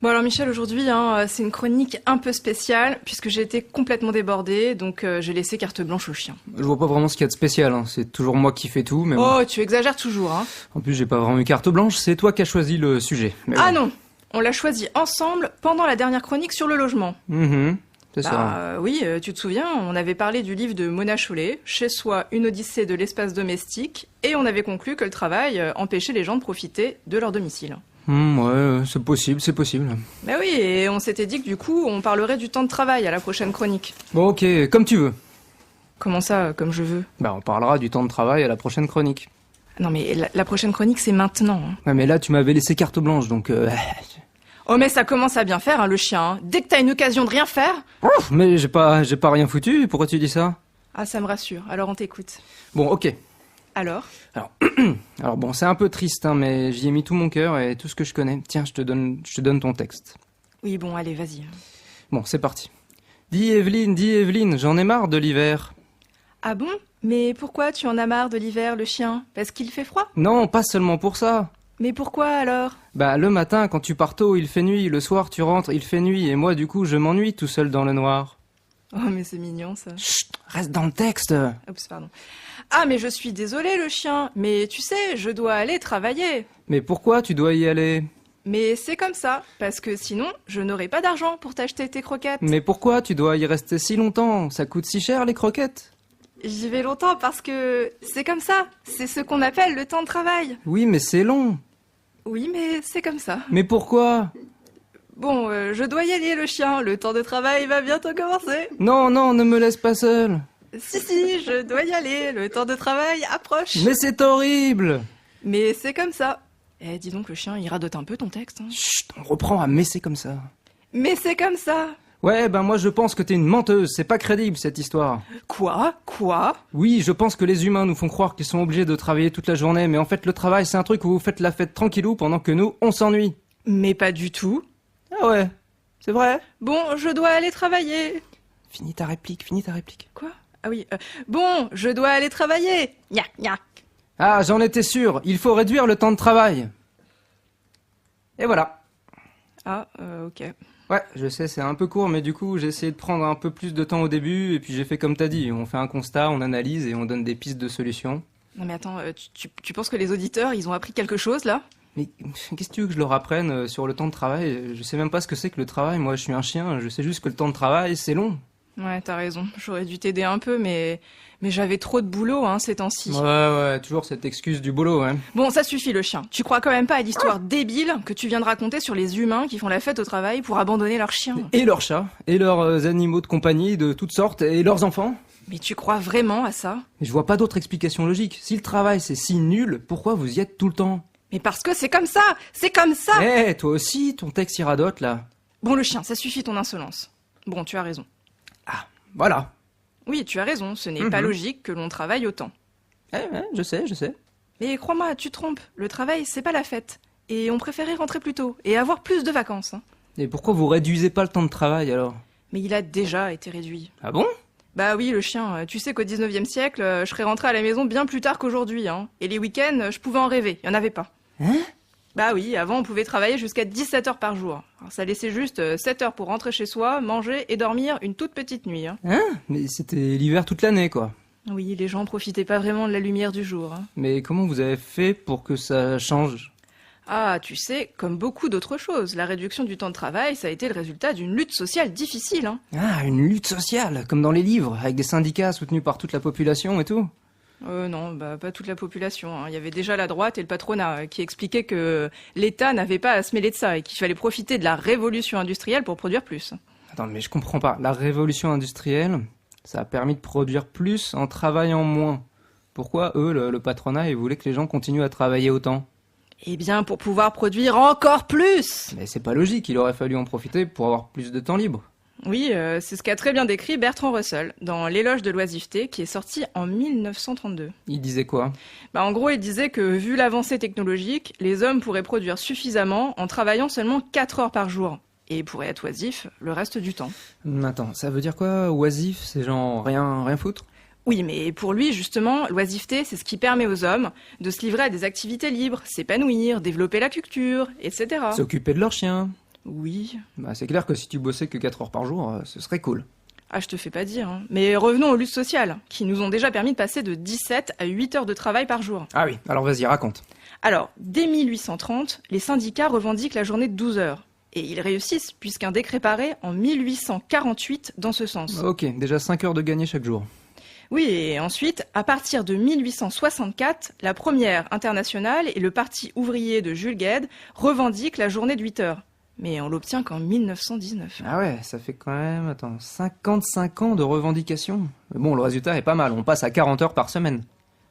Bon alors Michel, aujourd'hui, c'est une chronique un peu spéciale, puisque j'ai été complètement débordée, donc j'ai laissé carte blanche au chien. Je vois pas vraiment ce qu'il y a de spécial, hein. C'est toujours moi qui fais tout, mais bon. Oh, tu exagères toujours, hein. En plus, j'ai pas vraiment eu carte blanche, c'est toi qui as choisi le sujet. Mais Ah bon. non, on l'a choisi ensemble pendant la dernière chronique sur le logement. C'est ça. Oui, tu te souviens, on avait parlé du livre de Mona Chollet, Chez soi, une odyssée de l'espace domestique, et on avait conclu que le travail empêchait les gens de profiter de leur domicile. Ouais, c'est possible. Bah oui, et on s'était dit que du coup, on parlerait du temps de travail à la prochaine chronique. Bon, ok, comme tu veux. Comment ça, comme je veux? Bah, on parlera du temps de travail à la prochaine chronique. Non mais la prochaine chronique, c'est maintenant, hein. Ouais, mais là, tu m'avais laissé carte blanche, donc Oh mais ça commence à bien faire, hein, le chien, hein. Dès que t'as une occasion de rien faire... Mais j'ai pas rien foutu, pourquoi tu dis ça? Ah, ça me rassure, alors on t'écoute. Bon, ok. Alors? Alors bon, c'est un peu triste, hein, mais j'y ai mis tout mon cœur et tout ce que je connais. Tiens, je te donne ton texte. Oui, bon, allez, vas-y. Bon, c'est parti. Dis Evelyne, j'en ai marre de l'hiver. Ah bon? Mais pourquoi tu en as marre de l'hiver, le chien? Parce qu'il fait froid? Non, pas seulement pour ça. Mais pourquoi alors? Bah, le matin, quand tu pars tôt, il fait nuit. Le soir, tu rentres, il fait nuit. Et moi, du coup, je m'ennuie tout seul dans le noir. Oh mais c'est mignon ça. Chut, reste dans le texte. Oups, pardon. Ah mais je suis désolée, le chien, mais tu sais, je dois aller travailler. Mais pourquoi tu dois y aller? Mais c'est comme ça, parce que sinon, je n'aurai pas d'argent pour t'acheter tes croquettes. Mais pourquoi tu dois y rester si longtemps? Ça coûte si cher, les croquettes? J'y vais longtemps parce que c'est comme ça, c'est ce qu'on appelle le temps de travail. Oui, mais c'est long. Oui, mais c'est comme ça. Mais pourquoi? Bon, je dois y aller, le chien. Le temps de travail va bientôt commencer. Non, ne me laisse pas seul. Si, je dois y aller. Le temps de travail approche. Mais c'est horrible. Mais c'est comme ça. Eh, dis donc, le chien, il radote un peu ton texte, hein. Chut, on reprend à mais c'est comme ça. Mais c'est comme ça. Ouais, ben moi je pense que t'es une menteuse, c'est pas crédible cette histoire. Quoi? Oui, je pense que les humains nous font croire qu'ils sont obligés de travailler toute la journée, mais en fait le travail c'est un truc où vous faites la fête tranquillou pendant que nous, on s'ennuie. Mais pas du tout. Ah ouais, c'est vrai. Bon, je dois aller travailler. Finis ta réplique. Quoi? Ah oui, bon, je dois aller travailler. Nya, nya. Ah, j'en étais sûr, il faut réduire le temps de travail. Et voilà. Ah, ok. Ouais, je sais, c'est un peu court, mais du coup, j'ai essayé de prendre un peu plus de temps au début, et puis j'ai fait comme t'as dit, on fait un constat, on analyse, et on donne des pistes de solutions. Non mais attends, tu penses que les auditeurs, ils ont appris quelque chose, là? Mais qu'est-ce que tu veux que je leur apprenne sur le temps de travail? Je sais même pas ce que c'est que le travail, moi je suis un chien, je sais juste que le temps de travail, c'est long. Ouais, t'as raison. J'aurais dû t'aider un peu, mais j'avais trop de boulot, hein, ces temps-ci. Ouais, toujours cette excuse du boulot, hein. Bon, ça suffit, le chien. Tu crois quand même pas à l'histoire débile que tu viens de raconter sur les humains qui font la fête au travail pour abandonner leurs chiens? Et leurs chats, et leurs animaux de compagnie de toutes sortes, et leurs enfants. Mais tu crois vraiment à ça? Mais je vois pas d'autre explication logique. Si le travail c'est si nul, pourquoi vous y êtes tout le temps? Mais parce que c'est comme ça! C'est comme ça! Eh, toi aussi, ton texte y radote, là. Bon, le chien, ça suffit ton insolence. Bon, tu as raison. Voilà. Oui, tu as raison, ce n'est pas logique que l'on travaille autant. Je sais. Mais crois-moi, tu te trompes. Le travail, c'est pas la fête. Et on préférait rentrer plus tôt et avoir plus de vacances, hein. Et pourquoi vous réduisez pas le temps de travail, alors? Mais il a déjà été réduit. Ah bon? Bah oui, le chien. Tu sais qu'au 19e siècle, je serais rentrée à la maison bien plus tard qu'aujourd'hui, hein. Et les week-ends, je pouvais en rêver. Il y en avait pas. Hein? Bah oui, avant, on pouvait travailler jusqu'à 17 heures par jour. Alors, ça laissait juste 7 heures pour rentrer chez soi, manger et dormir une toute petite nuit, hein. Mais c'était l'hiver toute l'année, quoi. Oui, les gens profitaient pas vraiment de la lumière du jour, hein. Mais comment vous avez fait pour que ça change? Ah, tu sais, comme beaucoup d'autres choses, la réduction du temps de travail, ça a été le résultat d'une lutte sociale difficile, hein. Ah, une lutte sociale, comme dans les livres, avec des syndicats soutenus par toute la population et tout. Non, bah pas toute la population, hein. Il y avait déjà la droite et le patronat qui expliquaient que l'État n'avait pas à se mêler de ça et qu'il fallait profiter de la révolution industrielle pour produire plus. Attends, mais je comprends pas. La révolution industrielle, ça a permis de produire plus en travaillant moins. Pourquoi eux, le patronat, ils voulaient que les gens continuent à travailler autant? Eh bien, pour pouvoir produire encore plus! Mais c'est pas logique, il aurait fallu en profiter pour avoir plus de temps libre. Oui, c'est ce qu'a très bien décrit Bertrand Russell dans L'éloge de l'oisiveté qui est sorti en 1932. Il disait quoi? En gros, il disait que vu l'avancée technologique, les hommes pourraient produire suffisamment en travaillant seulement 4 heures par jour. Et pourraient être oisifs le reste du temps. Attends, ça veut dire quoi, oisif? C'est genre rien foutre? Oui, mais pour lui, justement, l'oisiveté, c'est ce qui permet aux hommes de se livrer à des activités libres, s'épanouir, développer la culture, etc. S'occuper de leurs chiens. Oui. Bah, c'est clair que si tu bossais que 4 heures par jour, ce serait cool. Ah, je te fais pas dire, hein. Mais revenons aux luttes sociales, qui nous ont déjà permis de passer de 17 à 8 heures de travail par jour. Ah oui, alors vas-y, raconte. Alors, dès 1830, les syndicats revendiquent la journée de 12 heures. Et ils réussissent, puisqu'un décret paraît en 1848 dans ce sens. Ok, déjà 5 heures de gagner chaque jour. Oui, et ensuite, à partir de 1864, la Première internationale et le Parti ouvrier de Jules Guesde revendiquent la journée de 8 heures. Mais on l'obtient qu'en 1919. Ah ouais, ça fait quand même, 55 ans de revendications. Mais bon, le résultat est pas mal, on passe à 40 heures par semaine.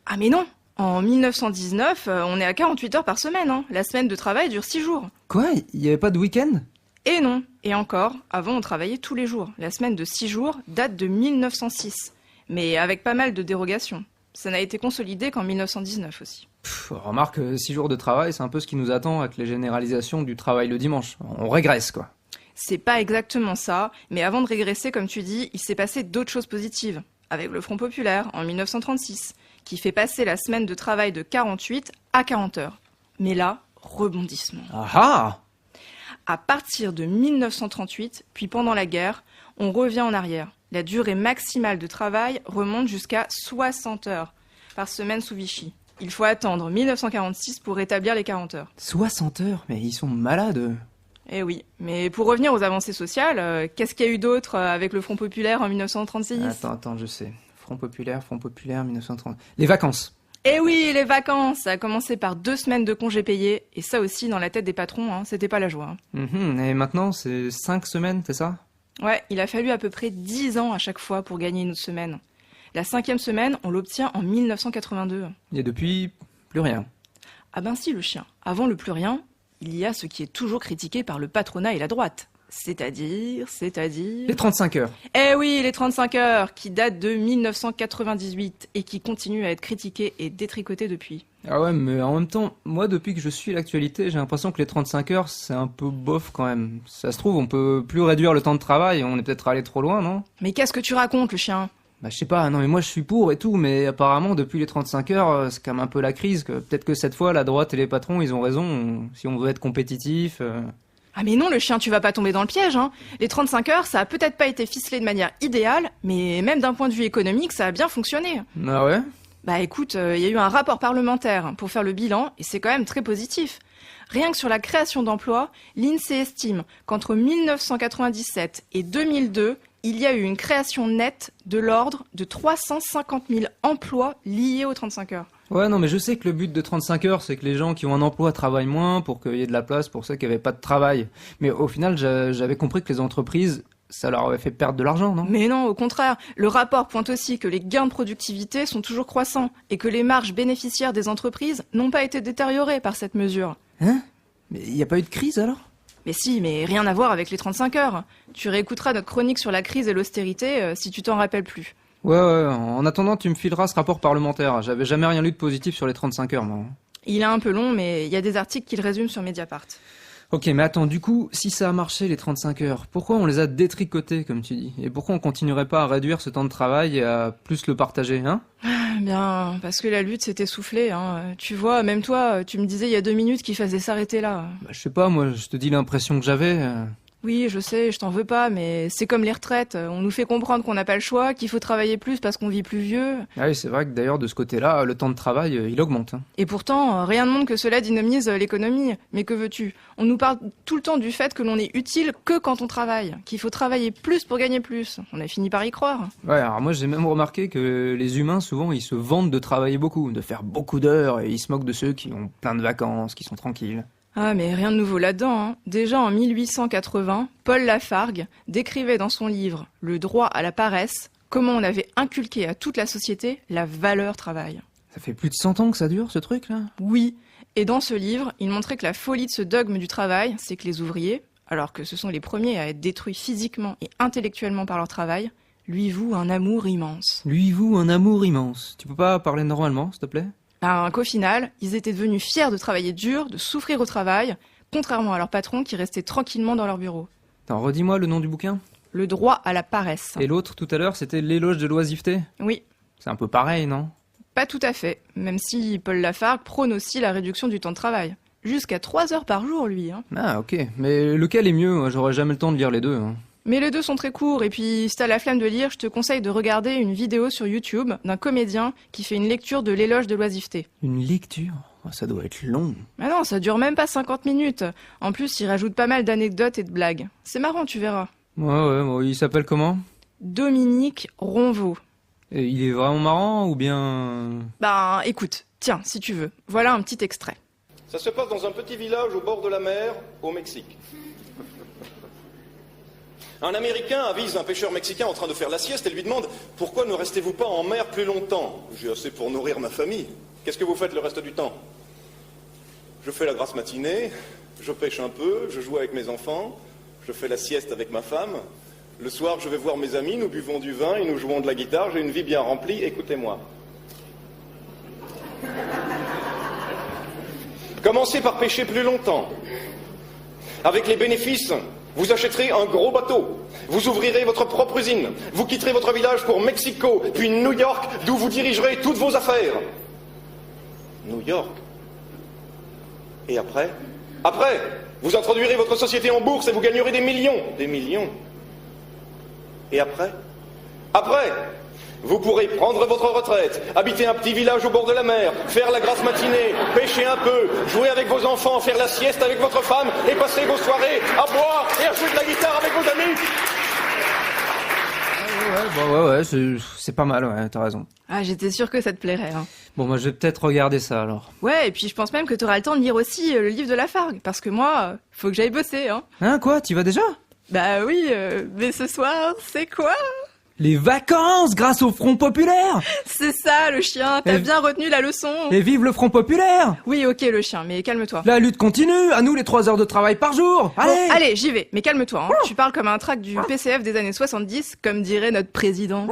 Ah mais non! En 1919, on est à 48 heures par semaine, hein. La semaine de travail dure 6 jours. Quoi? Il n'y avait pas de week-end? Et non, et encore, avant on travaillait tous les jours. La semaine de 6 jours date de 1906, mais avec pas mal de dérogations. Ça n'a été consolidé qu'en 1919 aussi. Remarque, 6 jours de travail, c'est un peu ce qui nous attend avec les généralisations du travail le dimanche. On régresse, quoi. C'est pas exactement ça, mais avant de régresser, comme tu dis, il s'est passé d'autres choses positives. Avec le Front populaire, en 1936, qui fait passer la semaine de travail de 48 à 40 heures. Mais là, rebondissement. Ah ah! À partir de 1938, puis pendant la guerre, on revient en arrière. La durée maximale de travail remonte jusqu'à 60 heures par semaine sous Vichy. Il faut attendre 1946 pour rétablir les 40 heures. 60 heures? Mais ils sont malades, eux. Eh oui, mais pour revenir aux avancées sociales, qu'est-ce qu'il y a eu d'autre avec le Front populaire en 1936 ? Attends, je sais. Front populaire, 1930. Les vacances. Eh oui, les vacances. Ça a commencé par 2 semaines de congés payés, et ça aussi, dans la tête des patrons, hein, c'était pas la joie. Et maintenant, c'est 5 semaines, c'est ça? Ouais, il a fallu à peu près 10 ans à chaque fois pour gagner une semaine. La 5e semaine, on l'obtient en 1982. Et depuis, plus rien. Ah ben si, le chien. Avant le plus rien, il y a ce qui est toujours critiqué par le patronat et la droite. C'est-à-dire... Les 35 heures. Eh oui, les 35 heures, qui datent de 1998 et qui continuent à être critiquées et détricotées depuis. Ah ouais, mais en même temps, moi, depuis que je suis l'actualité, j'ai l'impression que les 35 heures, c'est un peu bof quand même. Ça se trouve, on peut plus réduire le temps de travail, on est peut-être allé trop loin, non? Mais qu'est-ce que tu racontes, le chien? Bah je sais pas, non mais moi je suis pour et tout, mais apparemment depuis les 35 heures, c'est quand même un peu la crise, que peut-être que cette fois la droite et les patrons ils ont raison, si on veut être compétitif. Ah mais non, le chien, tu vas pas tomber dans le piège, hein. Les 35 heures, ça a peut-être pas été ficelé de manière idéale, mais même d'un point de vue économique, ça a bien fonctionné. Ah ouais? Bah écoute, il y a eu un rapport parlementaire pour faire le bilan, et c'est quand même très positif. Rien que sur la création d'emplois, l'INSEE estime qu'entre 1997 et 2002, il y a eu une création nette de l'ordre de 350 000 emplois liés aux 35 heures. Ouais, non mais je sais que le but de 35 heures, c'est que les gens qui ont un emploi travaillent moins pour qu'il y ait de la place pour ceux qui n'avaient pas de travail. Mais au final, j'avais compris que les entreprises, ça leur avait fait perdre de l'argent, non? Mais non, au contraire. Le rapport pointe aussi que les gains de productivité sont toujours croissants et que les marges bénéficiaires des entreprises n'ont pas été détériorées par cette mesure. Hein? Mais il n'y a pas eu de crise alors? Mais si, mais rien à voir avec les 35 heures. Tu réécouteras notre chronique sur la crise et l'austérité si tu t'en rappelles plus. Ouais, en attendant, tu me fileras ce rapport parlementaire. J'avais jamais rien lu de positif sur les 35 heures, moi. Il est un peu long, mais il y a des articles qui le résument sur Mediapart. Ok, mais attends, du coup, si ça a marché les 35 heures, pourquoi on les a détricotés, comme tu dis? Et pourquoi on continuerait pas à réduire ce temps de travail et à plus le partager, hein? Bien, parce que la lutte s'est essoufflée, hein. Tu vois, même toi, tu me disais il y a 2 minutes qu'il fallait s'arrêter là. Bah, je sais pas, moi, je te dis l'impression que j'avais. Oui, je sais, je t'en veux pas, mais c'est comme les retraites. On nous fait comprendre qu'on n'a pas le choix, qu'il faut travailler plus parce qu'on vit plus vieux. Ah oui, c'est vrai que d'ailleurs, de ce côté-là, le temps de travail, il augmente. Hein. Et pourtant, rien ne montre que cela dynamise l'économie. Mais que veux-tu? On nous parle tout le temps du fait que l'on est utile que quand on travaille, qu'il faut travailler plus pour gagner plus. On a fini par y croire. Ouais, alors moi j'ai même remarqué que les humains, souvent, ils se vantent de travailler beaucoup, de faire beaucoup d'heures, et ils se moquent de ceux qui ont plein de vacances, qui sont tranquilles. Ah, mais rien de nouveau là-dedans, hein. Déjà en 1880, Paul Lafargue décrivait dans son livre « Le droit à la paresse » comment on avait inculqué à toute la société la valeur travail. Ça fait plus de 100 ans que ça dure, ce truc-là? Oui, et dans ce livre, il montrait que la folie de ce dogme du travail, c'est que les ouvriers, alors que ce sont les premiers à être détruits physiquement et intellectuellement par leur travail, lui vouent un amour immense. Lui voue un amour immense. Tu peux pas parler normalement, s'il te plaît? Qu'au final, ils étaient devenus fiers de travailler dur, de souffrir au travail, contrairement à leurs patrons qui restaient tranquillement dans leur bureau. Attends, redis-moi le nom du bouquin. Le droit à la paresse. Et l'autre, tout à l'heure, c'était l'éloge de l'oisiveté? Oui. C'est un peu pareil, non? Pas tout à fait, même si Paul Lafargue prône aussi la réduction du temps de travail. Jusqu'à 3 heures par jour, lui. Hein. Ah, ok. Mais lequel est mieux? J'aurais jamais le temps de lire les deux. Hein. Mais les deux sont très courts, et puis si t'as la flemme de lire, je te conseille de regarder une vidéo sur YouTube d'un comédien qui fait une lecture de l'éloge de l'oisiveté. Une lecture? Oh, ça doit être long. Ah non, ça dure même pas 50 minutes. En plus, il rajoute pas mal d'anecdotes et de blagues. C'est marrant, tu verras. Ouais, bon, il s'appelle comment? Dominique Ronveau. Et il est vraiment marrant ou bien... Ben, écoute, tiens, si tu veux, voilà un petit extrait. Ça se passe dans un petit village au bord de la mer, au Mexique. Un Américain avise un pêcheur mexicain en train de faire la sieste et lui demande « Pourquoi ne restez-vous pas en mer plus longtemps ? J'ai assez pour nourrir ma famille. Qu'est-ce que vous faites le reste du temps ? Je fais la grasse matinée, je pêche un peu, je joue avec mes enfants, je fais la sieste avec ma femme. Le soir, je vais voir mes amis, nous buvons du vin et nous jouons de la guitare. J'ai une vie bien remplie, écoutez-moi. Commencez par pêcher plus longtemps. Avec les bénéfices, vous achèterez un gros bateau. Vous ouvrirez votre propre usine. Vous quitterez votre village pour Mexico, puis New York, d'où vous dirigerez toutes vos affaires. New York. Et après ? Après, vous introduirez votre société en bourse et vous gagnerez des millions. Des millions. Et après ? Après, vous pourrez prendre votre retraite, habiter un petit village au bord de la mer, faire la grasse matinée, pêcher un peu, jouer avec vos enfants, faire la sieste avec votre femme et passer vos soirées à boire et à jouer de la guitare avec vos amis. Ouais, c'est pas mal, ouais, t'as raison. Ah, j'étais sûre que ça te plairait. Hein. Bon, moi je vais peut-être regarder ça alors. Ouais, et puis je pense même que t'auras le temps de lire aussi le livre de Lafargue, parce que moi, faut que j'aille bosser. Hein, quoi, t'y vas déjà? Bah oui, mais ce soir, c'est quoi? Les vacances grâce au Front Populaire! C'est ça, le chien, t'as bien retenu la leçon. Et vive le Front Populaire! Oui, ok, le chien, mais calme-toi. La lutte continue, à nous les 3 heures de travail par jour! Allez! Bon, allez, j'y vais, mais calme-toi. Hein. Tu parles comme un tract du PCF des années 70, comme dirait notre président.